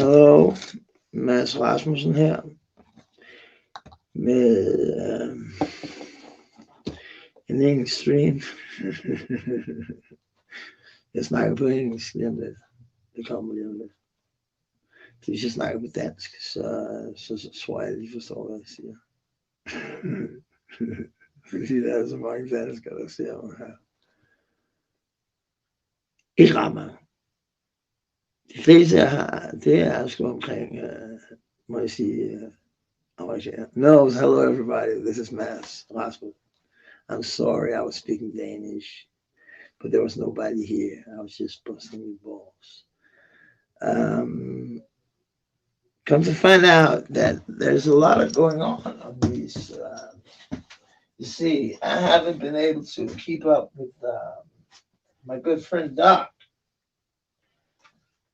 Hallo, Mads Rasmussen her med en engelsk stream. Jeg snakker på engelsk lige om lidt. Det kommer lige om lidt. Hvis jeg snakker på dansk, så tror jeg lige forstår, hvad jeg siger. Fordi der er så mange danskere, der ser mig her. Ikke ret mange. De fleste, jeg har, det er sgu omkring, må jeg sige, no, hello everybody, this is Mads Rasmussen. I'm sorry I was speaking Danish, but there was nobody here. I was just busting your balls. Come to find out that there's a lot of going on these. You see, I haven't been able to keep up with my good friend Doc.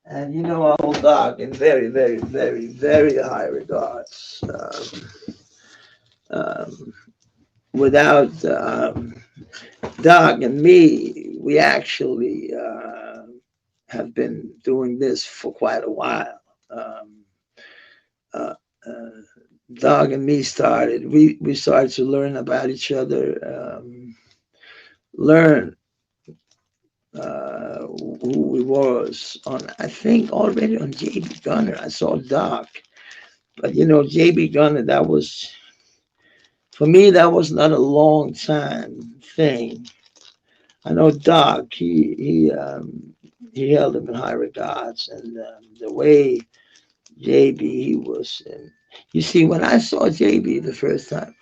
And you know, I hold Doc in very, very, very, very high regards. Without Doc and me, we actually have been doing this for quite a while. Doc and me started. We started to learn about each other, learn who we was on. I think already on JB Gunner. I saw Doc, but you know, JB Gunner. That was for me. That was not a long time thing. I know Doc. He held him in high regards, and the way JB was. You see, when I saw JB the first time,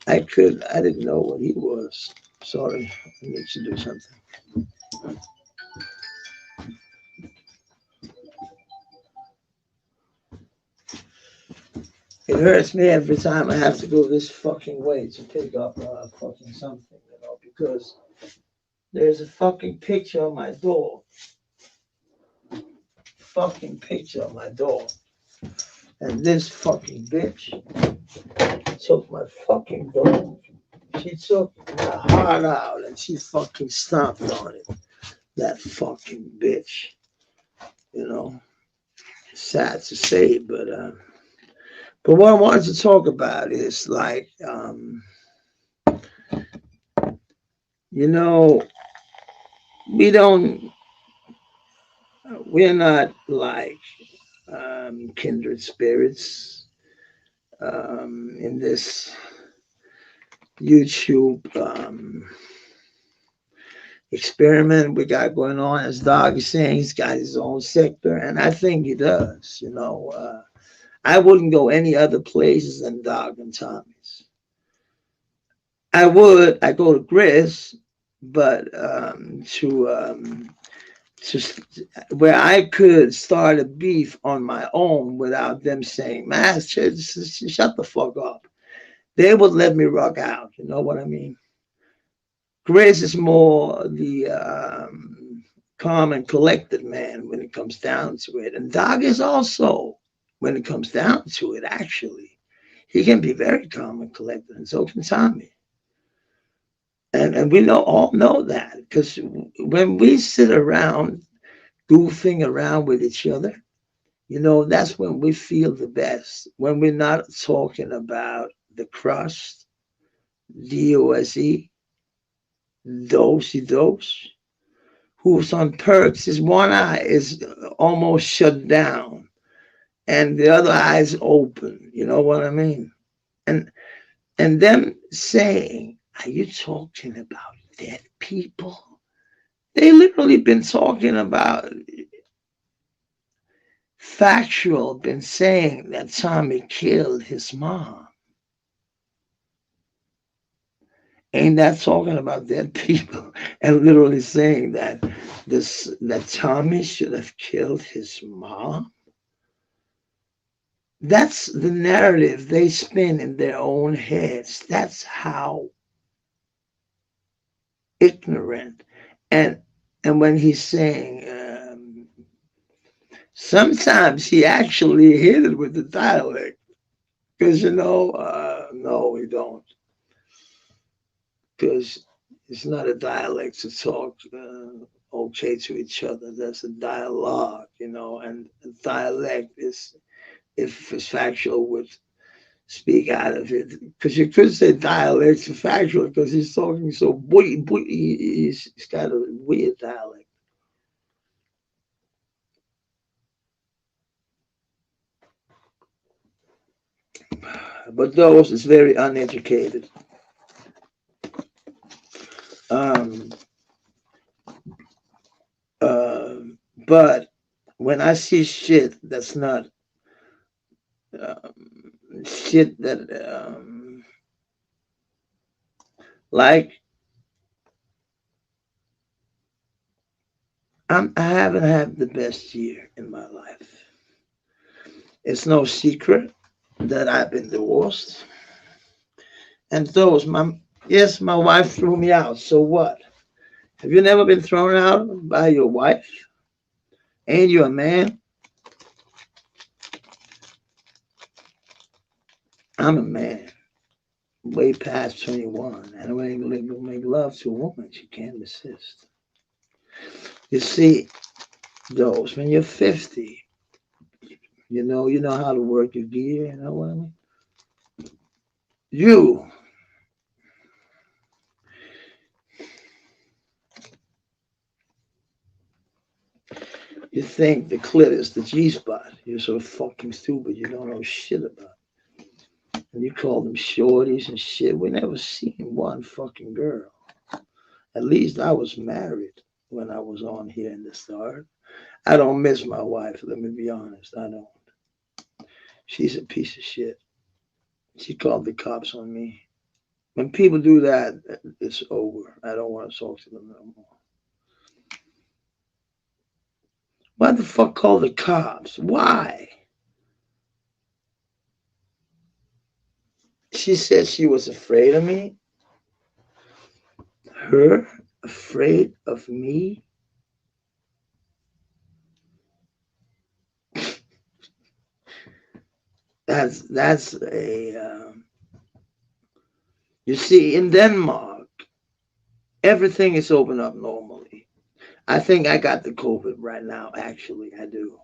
I didn't know what he was. Sorry, I need to do something. It hurts me every time I have to go this fucking way to pick up fucking something, you know, because there's a fucking picture on my door. Fucking picture on my door. And this fucking bitch took my fucking dog. She took my heart out and she fucking stomped on it. That fucking bitch. You know, sad to say, but what I wanted to talk about is like, you know, we're not like kindred spirits in this YouTube experiment we got going on. As Doc is saying, he's got his own sector, and I think he does. You know, I wouldn't go any other places than Doc and Tommy's. I go to Gris, but to where I could start a beef on my own without them saying, "Man, shut the fuck up." They would let me rock out. You know what I mean? Grace is more the calm and collected man when it comes down to it. And Doc is also, when it comes down to it, actually, he can be very calm and collected, and so can Tommy. And we all know that, because when we sit around goofing around with each other, you know, that's when we feel the best. When we're not talking about the crust, DOSE, dosey dose, who's on perks. His one eye is almost shut down and the other eye is open. You know what I mean? And them saying, "Are you talking about dead people?" They literally been talking about factual, been saying that Tommy killed his mom. Ain't that talking about dead people? And literally saying that that Tommy should have killed his mom? That's the narrative they spin in their own heads. That's how ignorant. And when he's saying, sometimes he actually hit it with the dialect. Because, you know, no, we don't. Because it's not a dialect to talk okay to each other. There's a dialogue, and dialect is, if it's factual, would speak out of it. Because you could say dialect's factual because he's talking so boy, he's got a weird dialect. But those is very uneducated. Um, uh, but when I see shit that's not shit that like I haven't had the best year in my life. It's no secret that I've been divorced, and those my yes, my wife threw me out. So what? Have you never been thrown out by your wife? Ain't you a man? I'm a man, way past 21, and when you make love to a woman, she can't resist. You see, those when you're 50, you know how to work your gear. You know what I mean? You you think the clit is the G spot. You're so fucking stupid. You don't know shit about it. And you call them shorties and shit. We never seen one fucking girl. At least I was married when I was on here in the start. I don't miss my wife. Let me be honest. I don't. She's a piece of shit. She called the cops on me. When people do that, it's over. I don't want to talk to them no more. Why the fuck call the cops? Why? She said she was afraid of me. Her afraid of me? That's a you see, in Denmark everything is open up normally. I think I got the COVID right now. Actually, I do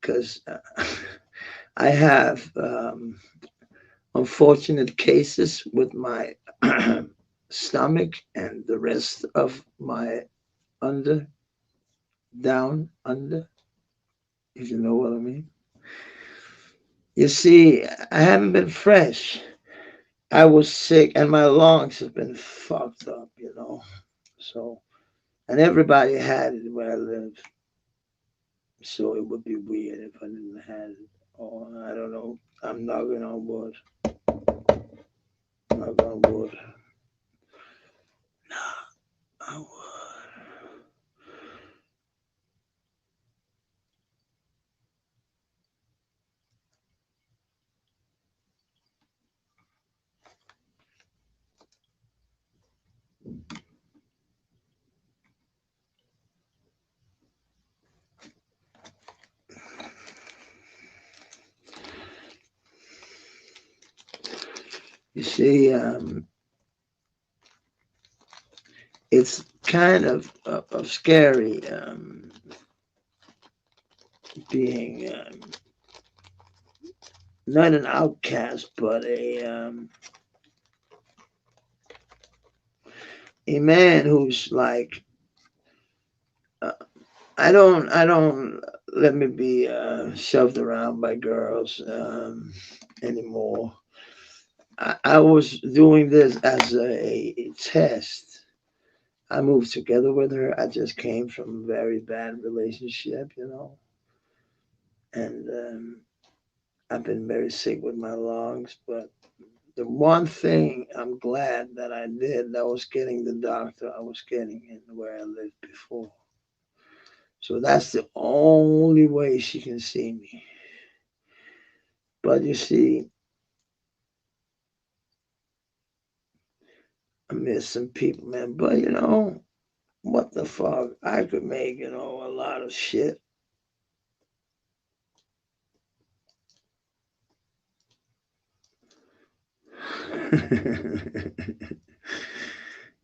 because I have unfortunate cases with my stomach and the rest of my under, down, under, if you know what I mean. You see, I haven't been fresh. I was sick and my lungs have been fucked up. So, and everybody had it where I live. So it would be weird if I didn't have it. Oh, I don't know. I'm knocking on wood. Knock on wood. On wood. You see, it's kind of scary being not an outcast, but a man who's like, uh, I don't let me be shoved around by girls anymore. I was doing this as a test. I moved together with her. I just came from a very bad relationship, and I've been very sick with my lungs. But the one thing I'm glad that I did, that was getting the doctor I was getting in where I lived before. So that's the only way she can see me. But you see, I miss some people, man. But what the fuck? I could make, a lot of shit.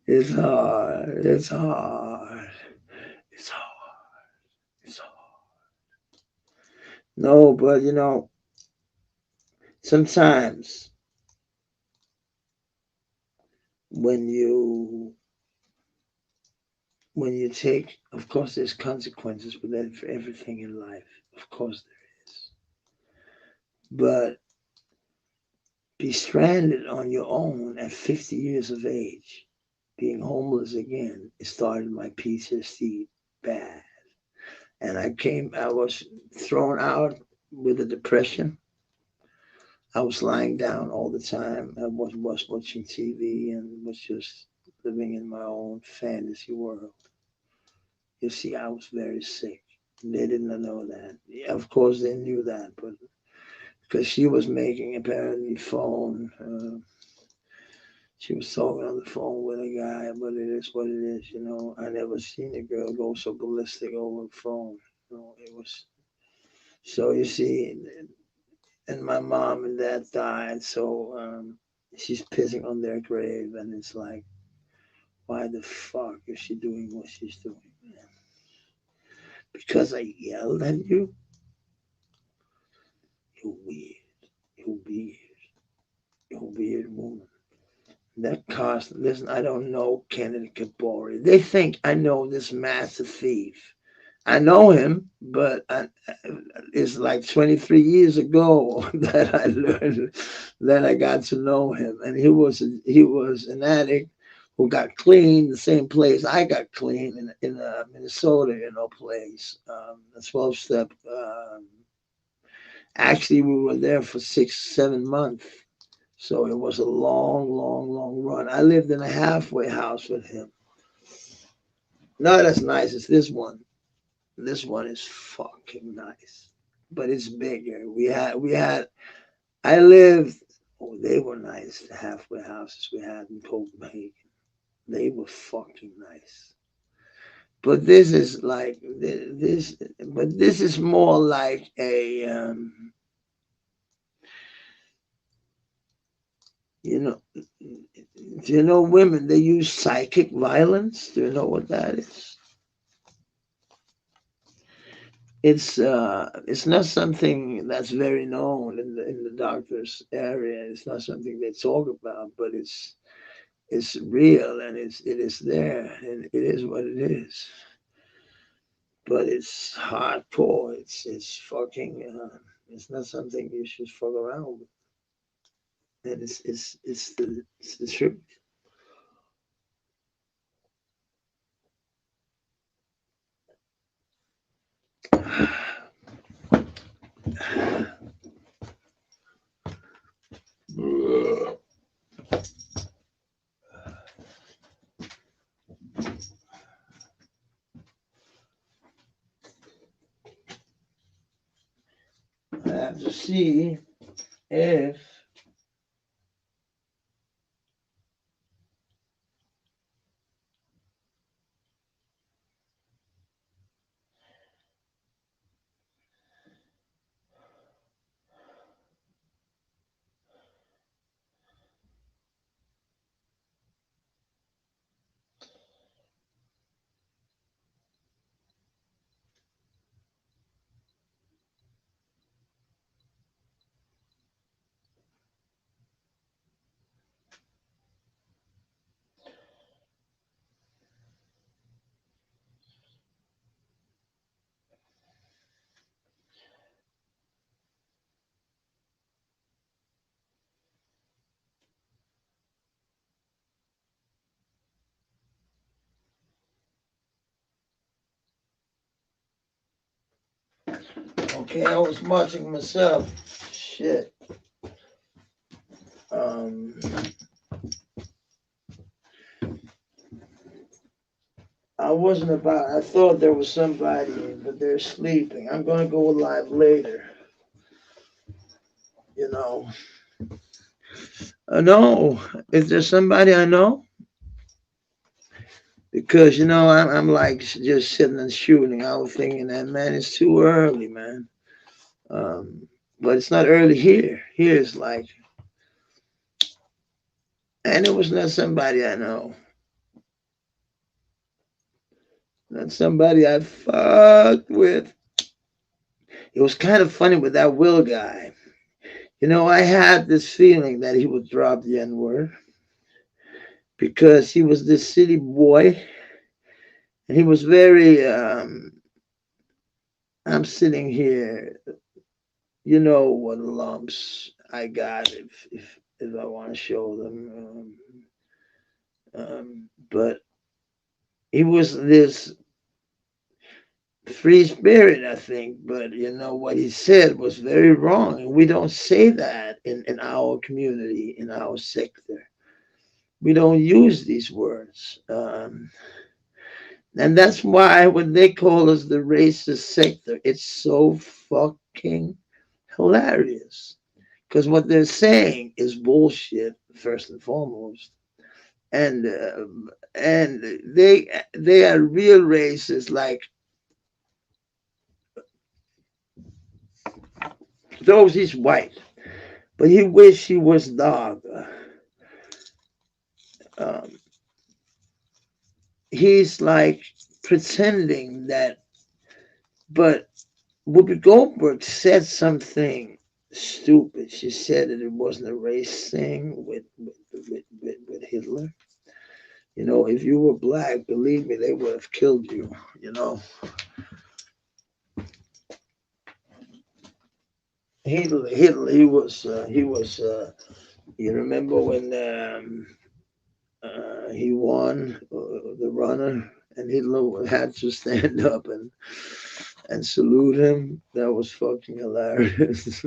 It's hard. It's hard. No, but sometimes when you take, of course, there's consequences with that for everything in life. Of course there is. But be stranded on your own at 50 years of age, being homeless again, it started my PTSD bad. And I was thrown out with a depression. I was lying down all the time. I was watching TV and was just living in my own fantasy world. You see, I was very sick. They didn't know that. Yeah, of course, they knew that, but because she was making apparently phone, she was talking on the phone with a guy, but it is what it is. I never seen a girl go so ballistic over the phone. It was so. You see, and my mom and dad died, so she's pissing on their grave, and it's like, why the fuck is she doing what she's doing? Because I yelled at you? You weird, you weird, you weird woman. That cost, listen, I don't know Kennedy Kabori. They think I know this massive thief. I know him, but it's like 23 years ago that I learned that I got to know him, and he was an addict who got clean the same place I got clean in Minnesota, place, a 12-step. Actually, we were there for 6, 7 months, so it was a long, long, long run. I lived in a halfway house with him. Not as nice as this one. This one is fucking nice, but it's bigger. We had. I lived. Oh, they were nice. The halfway houses we had in Copenhagen, they were fucking nice. But this is like this. But this is more like a. You know, do you know women? They use psychic violence. Do you know what that is? It's not something that's very known in the doctors area. It's not something they talk about, but it's real, and it is there, and it is what it is. But it's hardcore. It's fucking. It's not something you should fuck around with. And it's the truth. I have to see if. Okay, I was watching myself. Shit. Um, I wasn't about. I thought there was somebody, but they're sleeping. I'm gonna go live later. You know. No, is there somebody I know? Because I'm like just sitting and shooting. I was thinking that, man, it's too early, man. Um, but it's not early here. Here it's like, and it was not somebody I know. Not somebody I fucked with. It was kind of funny with that Will guy. You know, I had this feeling that he would drop the N word because he was this city boy and he was very. I'm sitting here, you know what lumps I got if I want to show them. But he was this free spirit, I think. But you know what he said was very wrong, and we don't say that in our community, in our sector. We don't use these words. And that's why when they call us the racist sector, it's so fucking hilarious. Because what they're saying is bullshit, first and foremost. And they are real racists. Like those he's white, but he wish he was dark. Um, he's like pretending that, but Whoopi Goldberg said something stupid. She said that it wasn't a race thing with Hitler. You know, if you were black, believe me, they would have killed you. You know, Hitler, he was. You remember when he won the runner, and Hitler had to stand up and salute him. That was fucking hilarious.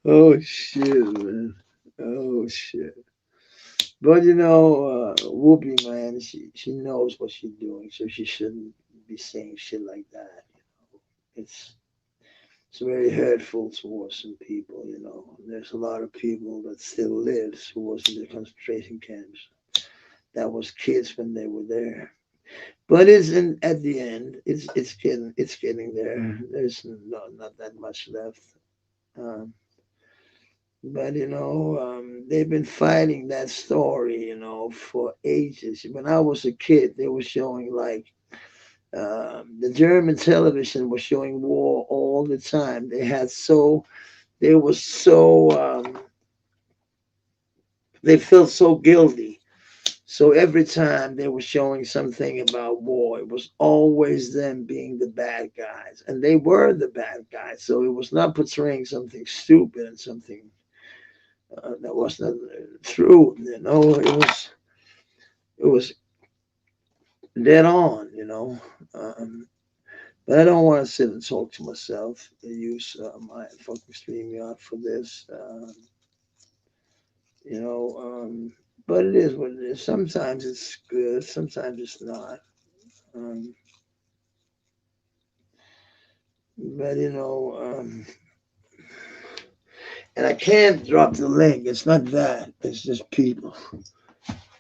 Oh shit, man. Oh shit. But you know, Whoopi, man, she knows what she's doing, so she shouldn't be saying shit like that. You know, it's very hurtful towards some people. You know, there's a lot of people that still lives who was in the concentration camps. That was kids when they were there. But it's in, at the end, it's getting there. There's not that much left. Um, but you know, they've been fighting that story, you know, for ages. When I was a kid, they were showing like the German television was showing war all the time. They were so they felt so guilty. So every time they were showing something about war, it was always them being the bad guys, and they were the bad guys. So it was not portraying something stupid and something that wasn't true. You know, it was dead on. You know, but I don't want to sit and talk to myself and use my fucking StreamYard for this. You know, but it is what it is. Sometimes it's good, sometimes it's not. Um, but you know, and I can't drop the link. It's not that. It's just people.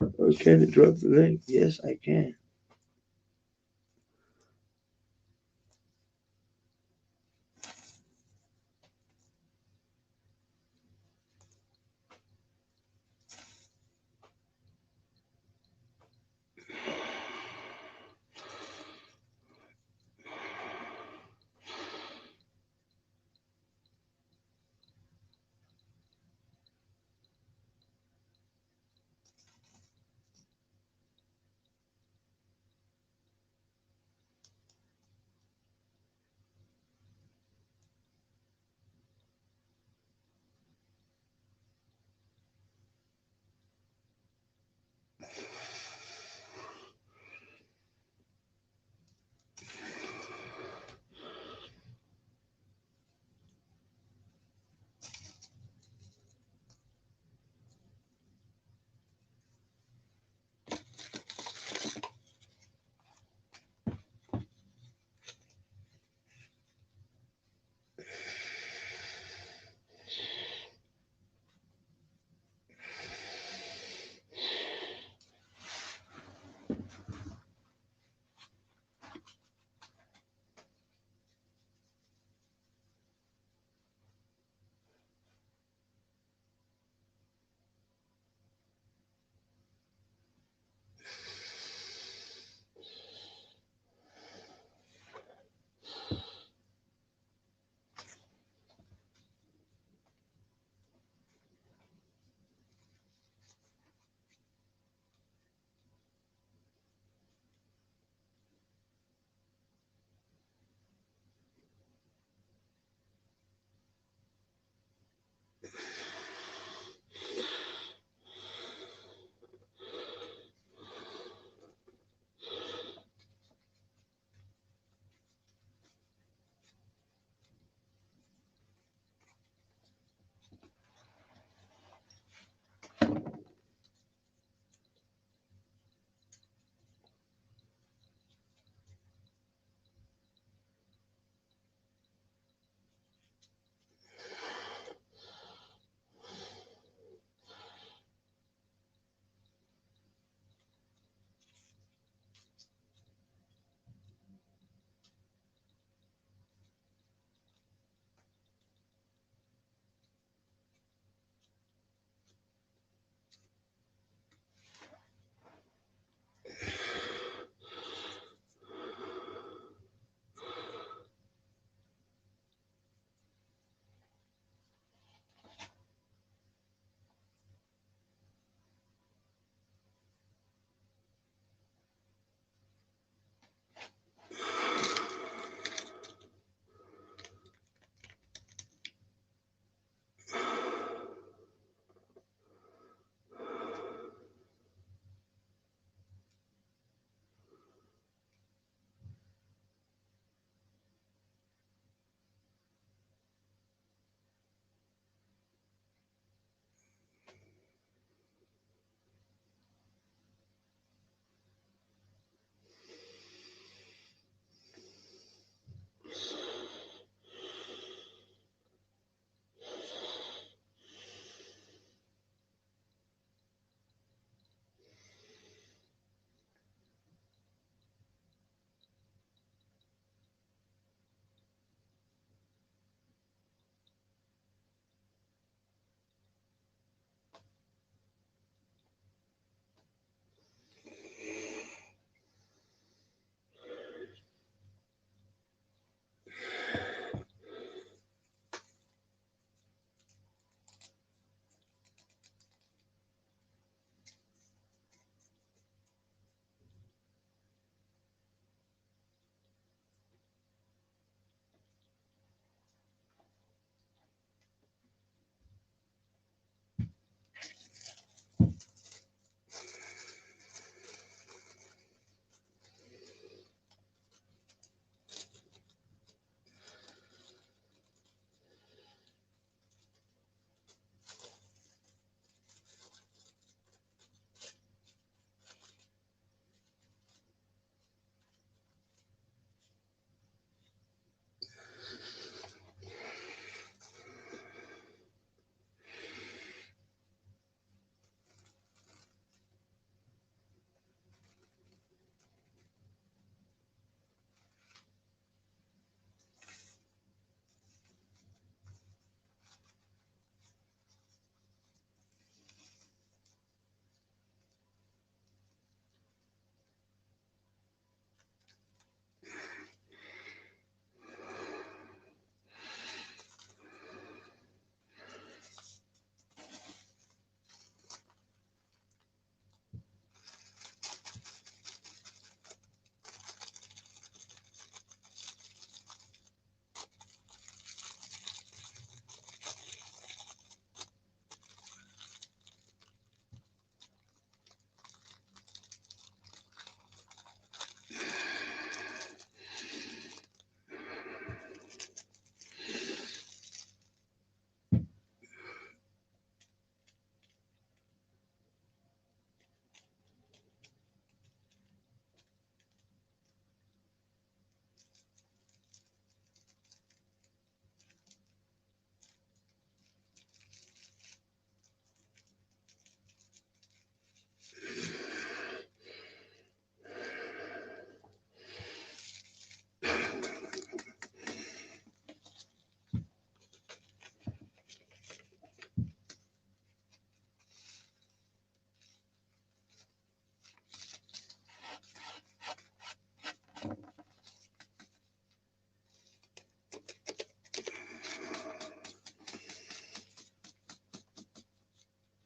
Oh, can it drop the link? Yes, I can.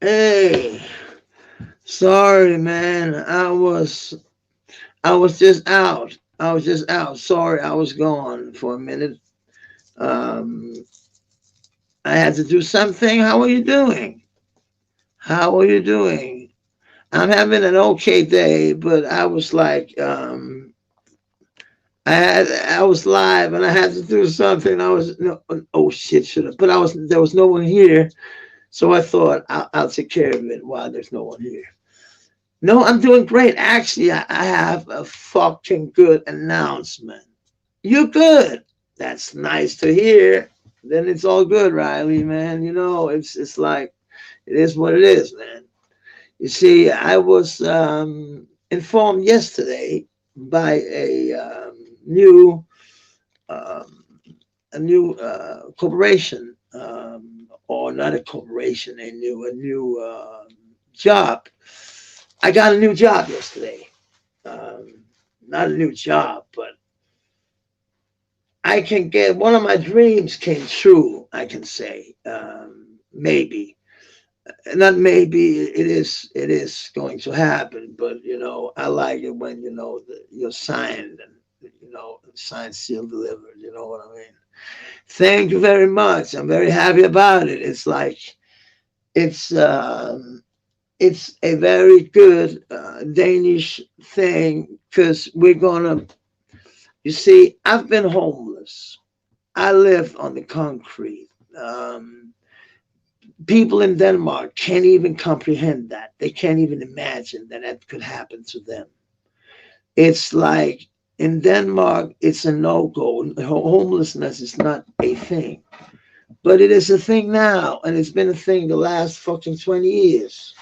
Hey, sorry, man. I was just out. I was just out. Sorry, I was gone for a minute. Um, I had to do something. How are you doing? How are you doing? I'm having an okay day, but I was like, I was live and I had to do something. I was no, oh shit, should have. But there was no one here, so I thought I'll take care of it while there's no one here. No, I'm doing great. Actually, I have a fucking good announcement. You're good. That's nice to hear. Then it's all good, Riley, man. You know, it's like it is what it is, man. You see, I was informed yesterday by um, a new corporation, or not a corporation, a new job. I got a new job yesterday. Um, Not a new job, but I can get one of my dreams came true. I can say, maybe, not maybe. It is going to happen. But I like it when you're signed and signed, sealed, delivered. You know what I mean? Thank you very much. I'm very happy about it. It's like it's it's a very good Danish thing because we're gonna. You see, I've been homeless. I live on the concrete. People in Denmark can't even comprehend that. They can't even imagine that that could happen to them. It's like in Denmark, it's a no go. Homelessness is not a thing, but it is a thing now, and it's been a thing the last fucking 20 years.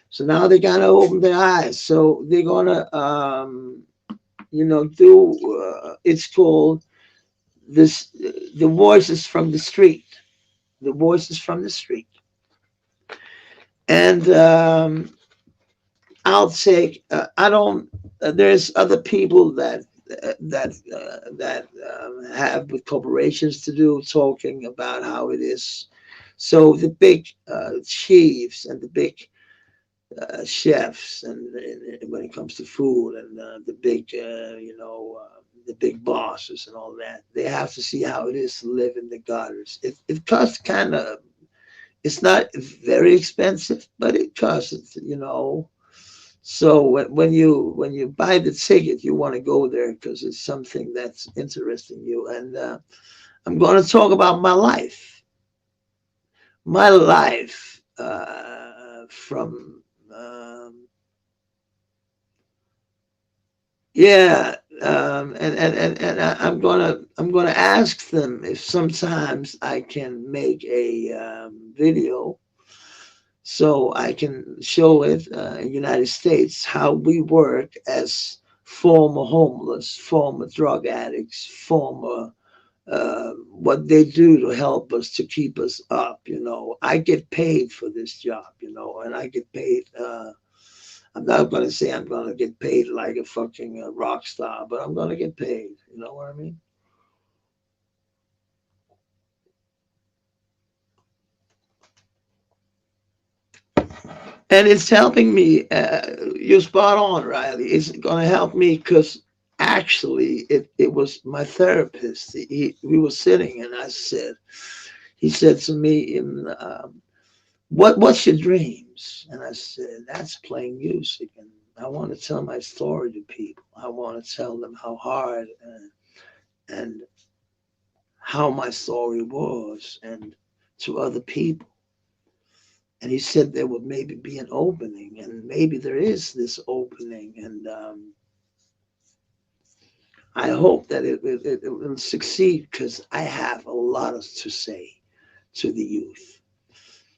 So now they gotta open their eyes. So they're gonna, do. It's called this. The voices from the street. The voices from the street. And I'll take. I don't. There's other people that have with corporations to do talking about how it is. So the big chiefs and the big chefs, and when it comes to food, and the big, the big bosses and all that, they have to see how it is to live in the gutters. It costs kind of. It's not very expensive, but it costs. So when you buy the ticket, you want to go there because it's something that's interesting you. And I'm going to talk about my life from yeah. I'm gonna ask them if sometimes I can make a video so I can show it in the United States how we work as former homeless, former drug addicts, former what they do to help us to keep us up. I get paid for this job, and I get paid. I'm not going to say I'm going to get paid like a fucking rock star, but I'm going to get paid. You know what I mean? And it's helping me. You're spot on, Riley. It's going to help me because actually it was my therapist. We were sitting and he said to me, what's your dreams? And I said, that's playing music. And I want to tell my story to people. I want to tell them how hard and how my story was and to other people. And he said there would maybe be an opening, and maybe there is this opening, and I hope that it will succeed because I have a lot to say to the youth.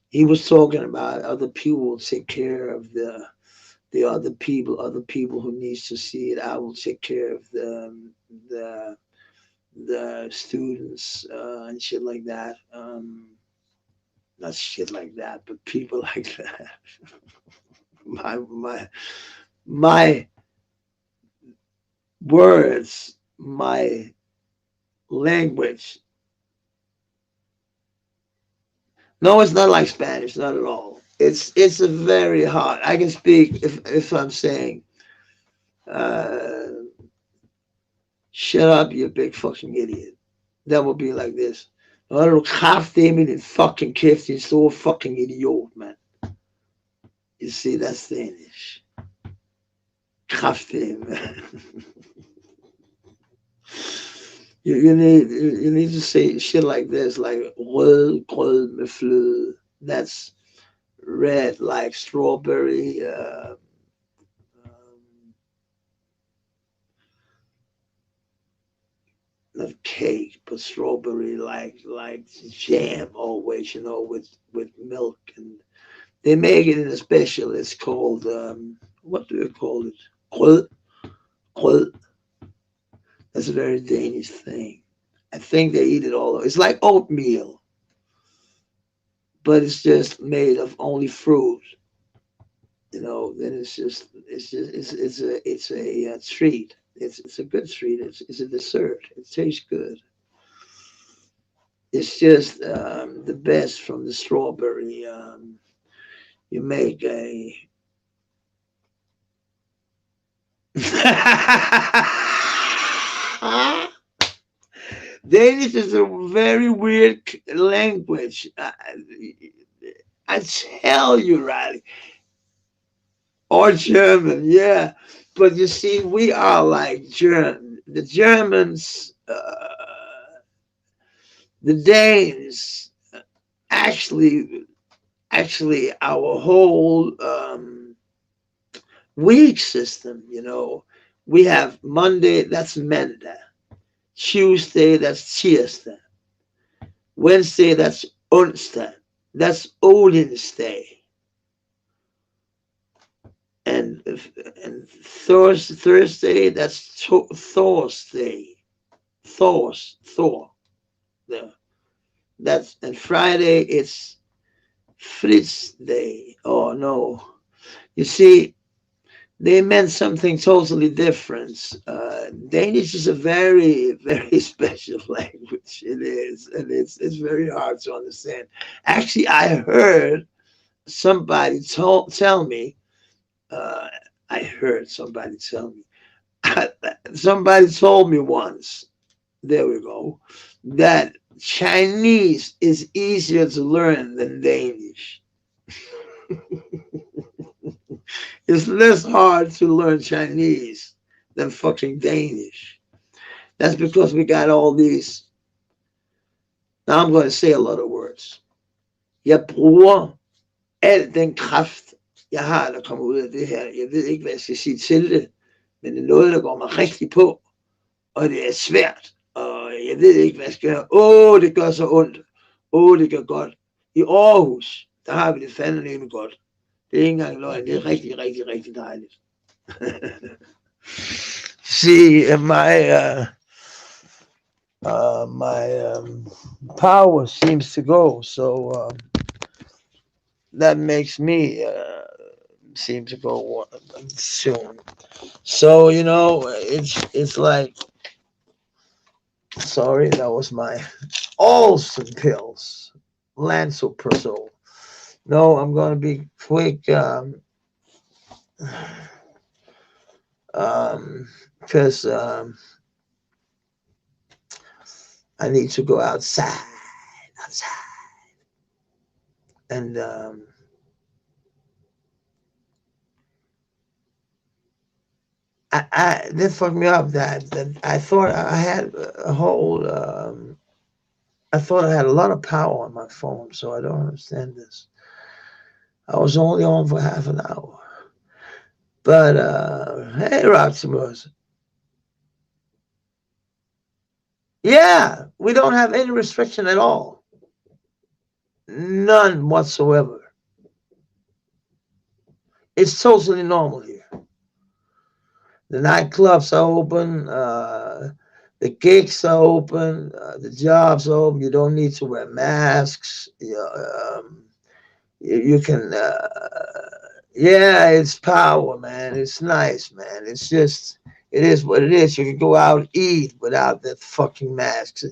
He was talking about other people will take care of the other people who needs to see it. I will take care of the the students and shit like that. Not shit like that, but people like that. My words, my language. No, it's not like Spanish, not at all. It's a very hard. I can speak if I'm saying, uh, shut up, you big fucking idiot. That would be like this. Har du kraftedeme din fucking kæft, din store fucking idiot, man. You see, that's Danish. Kraftedeme. You need to say shit like this, like rød grød med fløde. That's red like strawberry. Not cake, but strawberry like jam always, with milk, and they make it in a special. It's called what do you call it? Grød. Grød. That's a very Danish thing. I think they eat it all. It's like oatmeal, but it's just made of only fruit. Then it's a treat. It's a good treat. It's a dessert. It tastes good. It's just the best from the strawberry. You make a Danish is a very weird language. I tell you, Riley. Or German, yeah. But you see, we are like German. The Germans, the Danes, actually, our whole week system, we have Monday, that's Menda. Tuesday, that's Tirsdag. Wednesday, that's Onsdag. That's Odin's Day. And Thursday, that's Thor's Day. Thor. Yeah. And Friday, it's Fritz Day. Oh no. You see, they meant something totally different. Danish is a very, very special language. It is, and it's very hard to understand. Actually, I heard somebody tell me. Uh, I heard somebody tell me. Somebody told me once. There we go. That Chinese is easier to learn than Danish. It's less hard to learn Chinese than fucking Danish. That's because we got all these. Now I'm going to say a lot of words. Jeg bruger al den kraft, jeg har, der kommer ud af det her. Jeg ved ikke, hvad jeg skal sige til det, men det er noget, der går mig rigtig på, og det er svært, og jeg ved ikke, hvad jeg skal gøre. Det gør så ondt. Det gør godt. I Aarhus, der har vi det fandme godt. Det er ikke engang løgn. Det er rigtig, rigtig, rigtig dejligt. See, my power seems to go, so that makes me seem to go soon. So it's like, sorry, that was my Olsen pills, Lansoprazole. No, I'm going to be quick because I need to go outside, and that fucked me up. That I thought I had a whole. I thought I had a lot of power on my phone, so I don't understand this. I was only on for half an hour. But hey, Roximus. Yeah, we don't have any restriction at all. None whatsoever. It's totally normal here. The nightclubs are open. The gigs are open. The jobs are open. You don't need to wear masks. You can, yeah, it's power, man. It's nice, man. It's just, it is what it is. You can go out and eat without that fucking masks.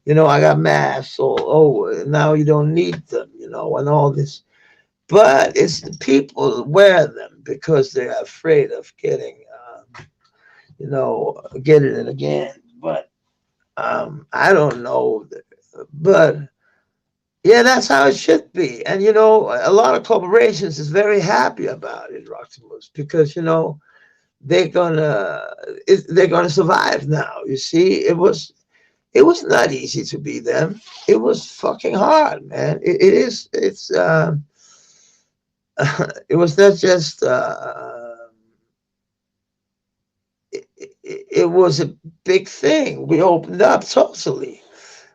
I got masks. Now you don't need them, and all this. but it's the people wear them because they're afraid of getting, getting it again. But I don't know, but yeah, that's how it should be. And a lot of corporations is very happy about it, Roximus, because they're gonna they're gonna survive now. You see, it was not easy to be them. It was fucking hard, man. It is. It's. It was not just. It was a big thing. We opened up totally.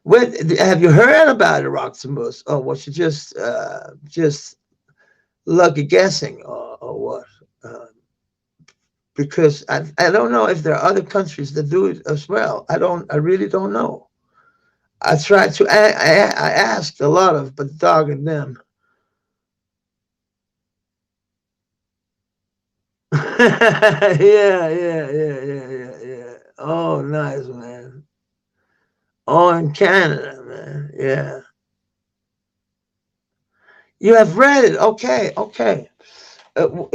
When have you heard about it, Roximus, or was you just lucky guessing, or what? Uh, because I don't know if there are other countries that do it as well. I really don't know. I tried to I asked a lot of, but dogging them. Yeah, yeah, yeah, yeah, yeah, yeah. Oh, nice, man. Oh, in Canada, man. Yeah, you have read it. Okay, okay.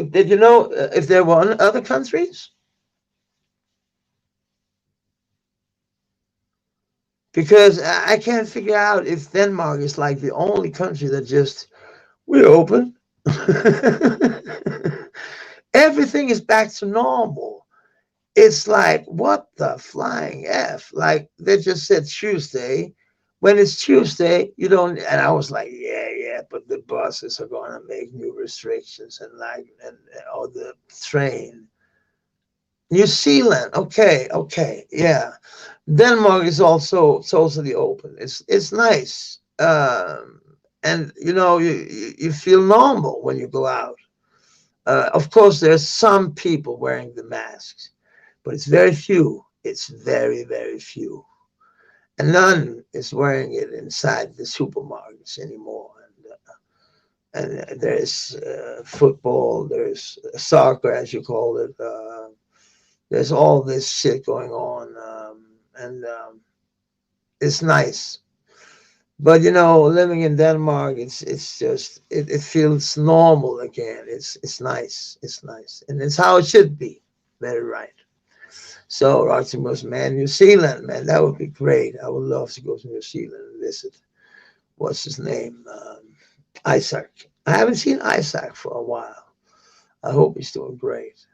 Did you know if there were other countries? Because I can't figure out if Denmark is like the only country that just we're open. Everything is back to normal. It's like, what the flying F? Like, they just said Tuesday. When it's Tuesday, you don't. And I was like, yeah, yeah, but the buses are going to make new restrictions and or the train. New Zealand, okay, okay, yeah. Denmark is also totally open. It's nice, and you feel normal when you go out. Of course, there's some people wearing the masks, but it's very few. It's very, very few. And none is wearing it inside the supermarkets anymore. And there's football, there's soccer, as you call it. There's all this shit going on, and it's nice. But living in Denmark, it's just it feels normal again. It's nice. It's nice, and it's how it should be. Very right. So, Roximus, man, New Zealand, man, that would be great. I would love to go to New Zealand and visit. What's his name? Isaac. I haven't seen Isaac for a while. I hope he's doing great.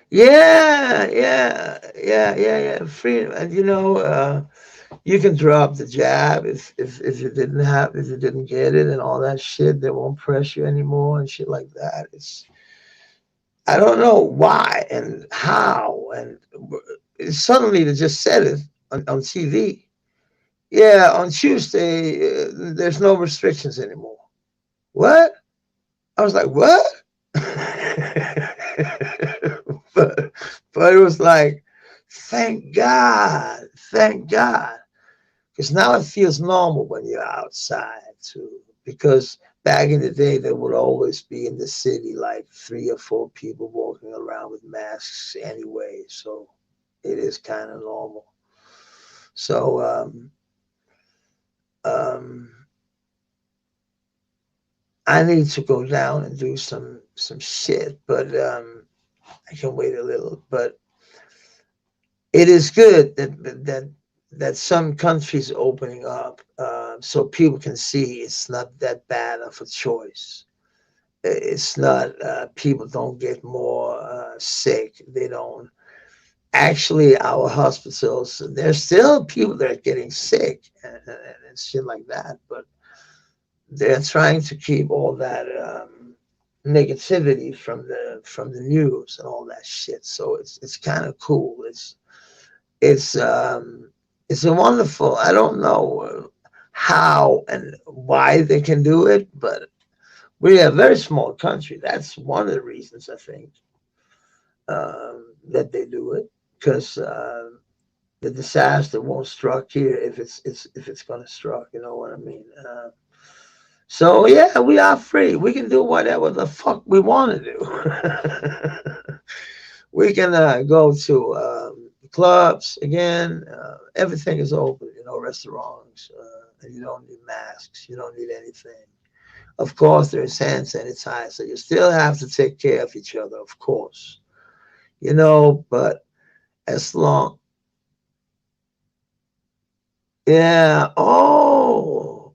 Yeah, yeah, yeah, yeah, yeah. Free, and you can drop the jab if you didn't get it and all that shit. They won't press you anymore and shit like that. I don't know why and how and suddenly they just said it on TV. Yeah, on Tuesday there's no restrictions anymore. What? I was like, what? but but it was like, thank God, thank God, because now it feels normal when you're outside too. Because back in the day, there would always be in the city like three or four people walking around with masks anyway, so it is kind of normal. So um, I need to go down and do some shit, but I can wait a little. But it is good that some countries are opening up, so people can see it's not that bad of a choice. It's not people don't get more sick. They don't. Actually, our hospitals, there's still people that are getting sick and shit like that, but they're trying to keep all that negativity from the news and all that shit. So it's kind of cool. It's it's a wonderful. I don't know how and why they can do it, but we're a very small country. That's one of the reasons I think that they do it, because the disaster won't struck here if it's gonna struck. You know what I mean? So yeah, we are free. We can do whatever the fuck we want to do. We can go to clubs again. Everything is open. Restaurants, and you don't need masks. You don't need anything. Of course, there's hand sanitizer. You still have to take care of each other, of course. But as long, yeah. Oh,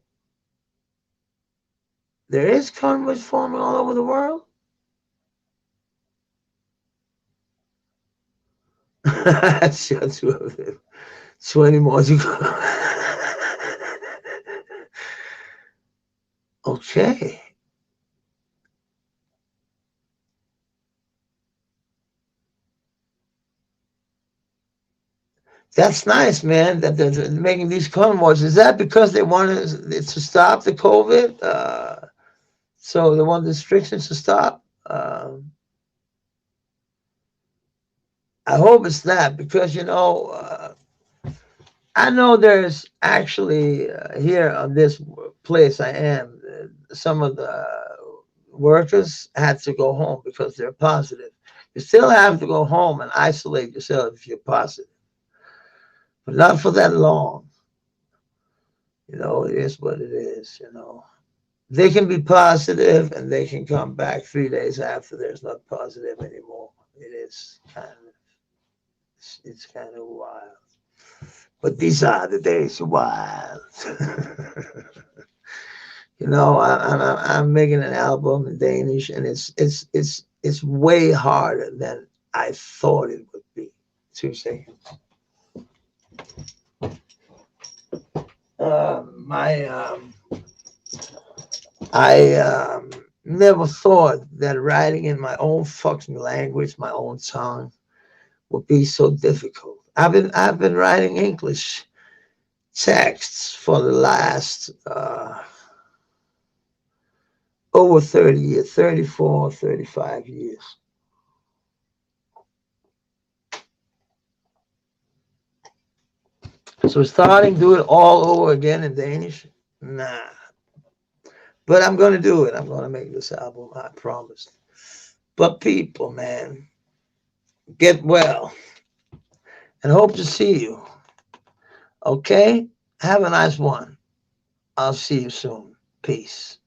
there is convoys forming all over the world. Sure, two of them. 20 more to go. Okay. That's nice, man, that they're making these convoys. Is that because they wanted to stop the COVID? So they want the restrictions to stop? I hope it's not because, I know there's actually here on this place I am, some of the workers had to go home because they're positive. You still have to go home and isolate yourself if you're positive, but not for that long. It is what it is. They can be positive and they can come back 3 days after there's not positive anymore. It's kind of wild. But these are the days wild. I'm making an album in Danish, and it's way harder than I thought it would be. 2 seconds. My I never thought that writing in my own fucking language, my own tongue, would be so difficult. I've been writing English texts for the last over 30 years, 34, 35 years. So starting to do it all over again in Danish, nah. But I'm gonna do it. I'm gonna make this album. I promise. But people, man, get well and hope to see you. Okay? Have a nice one. I'll see you soon. Peace.